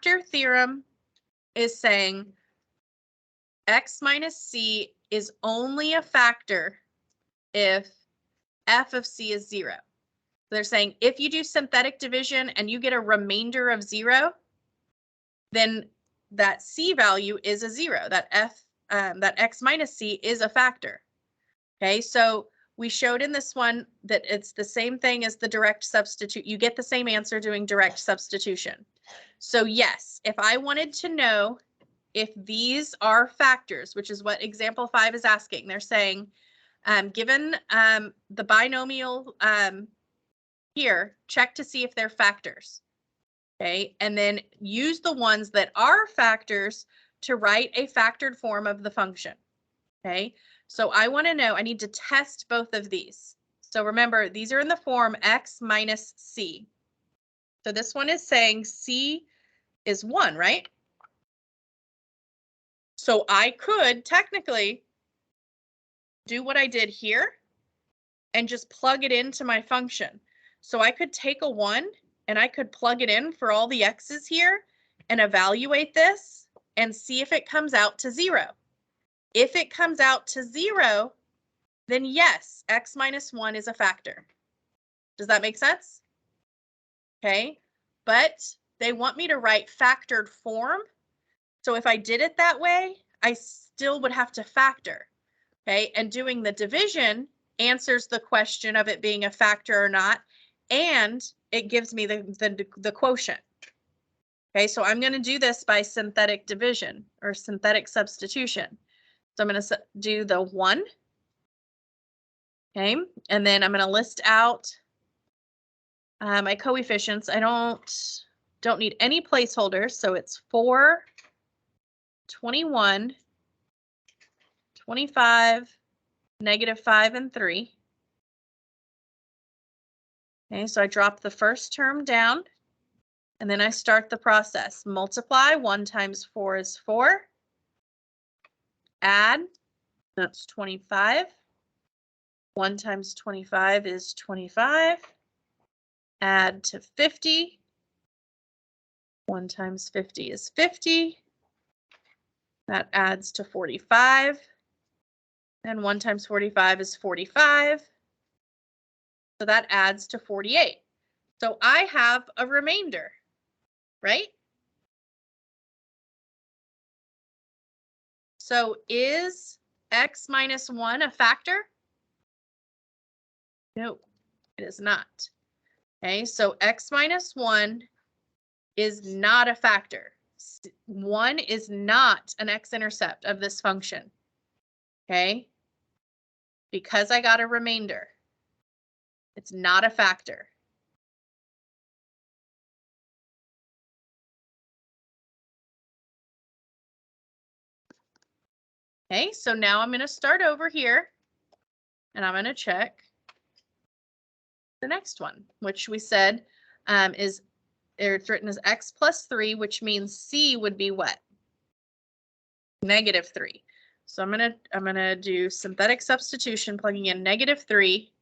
factor theorem is saying x minus c is only a factor if f of c is 0. They're saying if you do synthetic division and you get a remainder of 0, then that c value is a 0. That x minus c is a factor. Okay, so we showed in this one that it's the same thing as the direct substitute. You get the same answer doing direct substitution. So yes, if I wanted to know if these are factors, which is what example 5 is asking, they're saying, given the binomial here, check to see if they're factors. Okay, and then use the ones that are factors to write a factored form of the function. Okay, so I want to know, I need to test both of these. So remember, these are in the form x minus c. So this one is saying c is 1, right? So I could technically do what I did here and just plug it into my function. So I could take a 1 and I could plug it in for all the x's here and evaluate this and see if it comes out to 0. If it comes out to 0, then yes, x minus 1 is a factor. Does that make sense? Okay, but they want me to write factored form. So if I did it that way, I still would have to factor. Okay, and doing the division answers the question of it being a factor or not, and it gives me the quotient. Okay, so I'm going to do this by synthetic division or synthetic substitution. So I'm going to do the 1. Okay, and then I'm going to list out my coefficients. I don't need any placeholders, so it's 4, 21, 25, -5, and 3. Okay, so I drop the first term down, and then I start the process. Multiply, 1 times 4 is 4. Add, that's 25. 1 times 25 is 25. Add to 50. 1 times 50 is 50. That adds to 45. And 1 times 45 is 45. So that adds to 48. So I have a remainder, right? So is x minus 1 a factor? No, it is not. Okay, so x minus 1 is not a factor. 1 is not an x-intercept of this function. Okay, because I got a remainder, it's not a factor. Okay, so now I'm going to start over here and I'm going to check the next one, which we said is it's written as x plus 3, which means c would be what? -3. So I'm gonna do synthetic substitution, plugging in -3,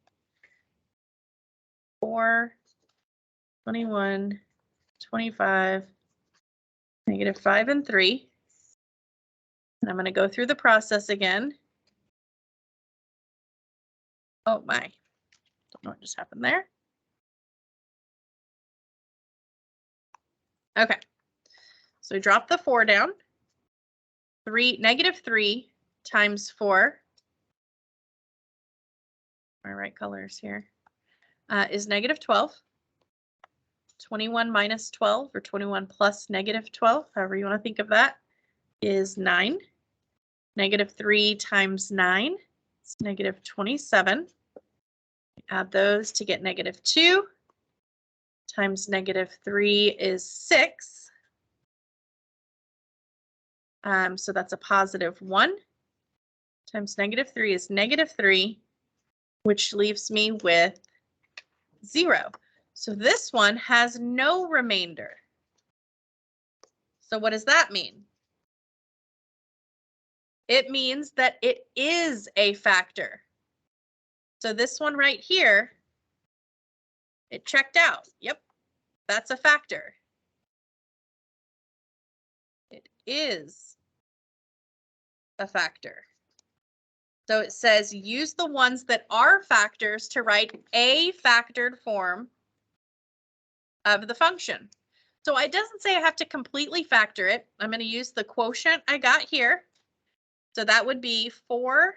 4, 21, 25, -5, and 3. And I'm going to go through the process again. Oh my, don't know what just happened there. Okay, so drop the 4 down. -3 times 4. My right colors here is -12. 21 minus 12, or 21 plus -12, however you want to think of that, is 9. -3 times 9 is -27. Add those to get -2. Times -3 is 6. So that's a +1. Times -3 is -3, which leaves me with 0. So this one has no remainder. So what does that mean? It means that it is a factor. So this one right here, it checked out. Yep, that's a factor. is a factor. So it says use the ones that are factors to write a factored form of the function. So it doesn't say I have to completely factor it. I'm going to use the quotient I got here. So that would be 4x.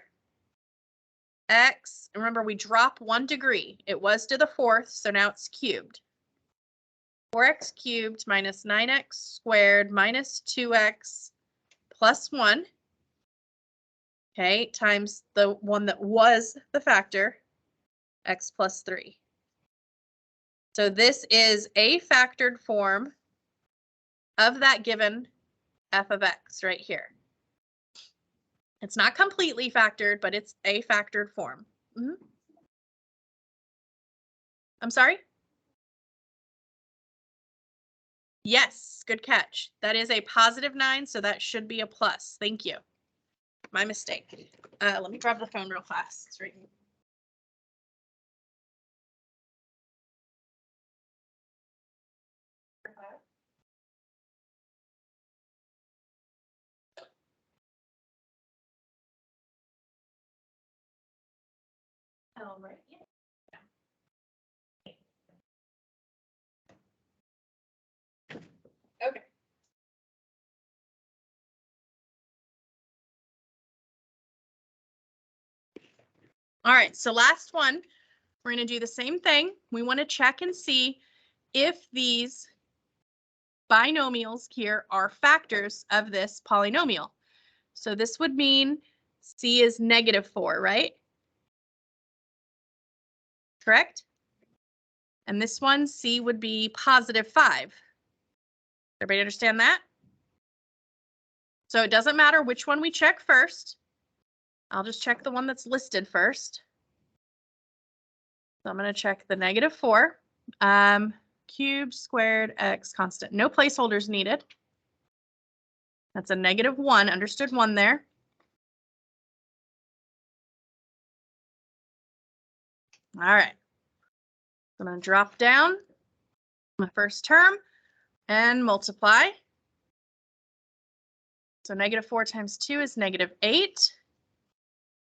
Remember, we drop 1 degree. It was to the 4th, so now it's cubed. 4x cubed minus 9x squared minus 2x plus 1. Okay, times the one that was the factor, x plus 3. So this is a factored form of that given f of x right here. It's not completely factored, but it's a factored form. I'm sorry? Yes, good catch. That is a positive 9, so that should be a plus. Thank you. My mistake. Let me grab the phone real fast. It's right here. Oh, right. Yeah. Okay. All right, so last one, we're going to do the same thing. We want to check and see if these binomials here are factors of this polynomial. So this would mean C is -4, right? Correct? And this one, C would be +5. Everybody understand that? So it doesn't matter which one we check first. I'll just check the one that's listed first. So I'm going to check the -4. Cubed, squared, x constant. No placeholders needed. That's a -1. Understood 1 there. All right. I'm going to drop down my first term and multiply. So -4 times 2 is -8.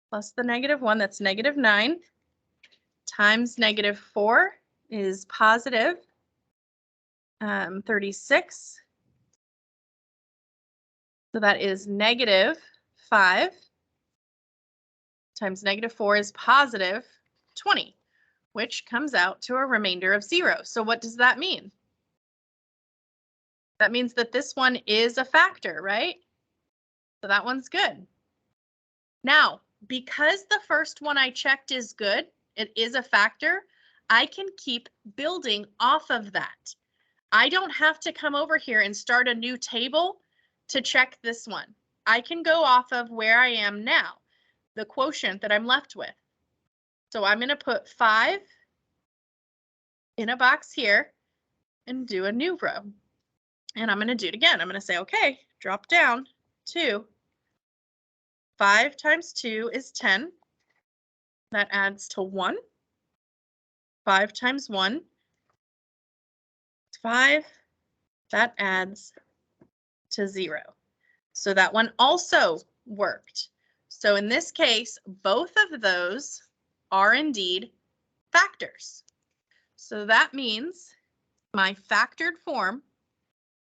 Plus the -1, that's -9. Times -4 is positive 36. So that is -5 times -4 is positive 20, which comes out to a remainder of 0. So what does that mean? That means that this one is a factor, right? So that one's good. Now, because the first one I checked is good, it is a factor, I can keep building off of that. I don't have to come over here and start a new table to check this one. I can go off of where I am now, the quotient that I'm left with. So I'm going to put 5 in a box here and do a new row. And I'm going to do it again. I'm going to say, okay, drop down 2. 5 times 2 is 10. That adds to 1. 5 times 1 is 5. That adds to 0. So that one also worked. So in this case, both of those are indeed factors. So that means my factored form,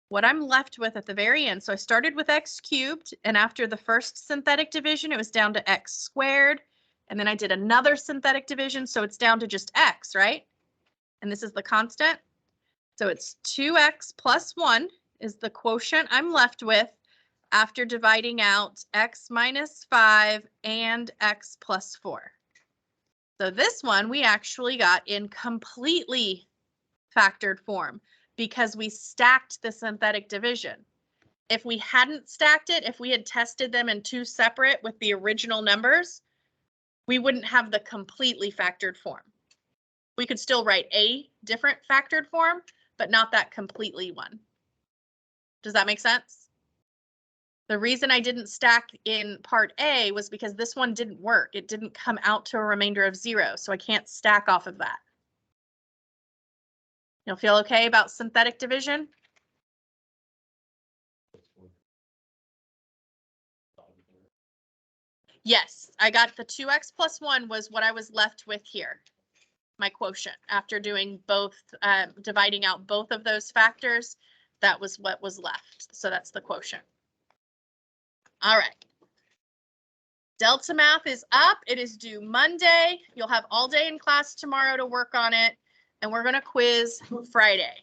what I'm left with at the very end. So I started with x cubed, and after the first synthetic division, it was down to x squared. And then I did another synthetic division, so it's down to just x, right? And this is the constant. So it's 2x plus 1 is the quotient I'm left with after dividing out x minus 5 and x plus 4. So this one we actually got in completely factored form because we stacked the synthetic division. If we hadn't stacked it, if we had tested them in 2 separate with the original numbers, we wouldn't have the completely factored form. We could still write a different factored form, but not that completely one. Does that make sense? The reason I didn't stack in part A was because this one didn't work. It didn't come out to a remainder of 0, so I can't stack off of that. You'll feel okay about synthetic division? Yes, I got the 2x plus 1 was what I was left with here. My quotient after doing both, dividing out both of those factors, that was what was left. So that's the quotient. All right. Delta math is up. It is due Monday. You'll have all day in class tomorrow to work on it. And we're going to quiz Friday.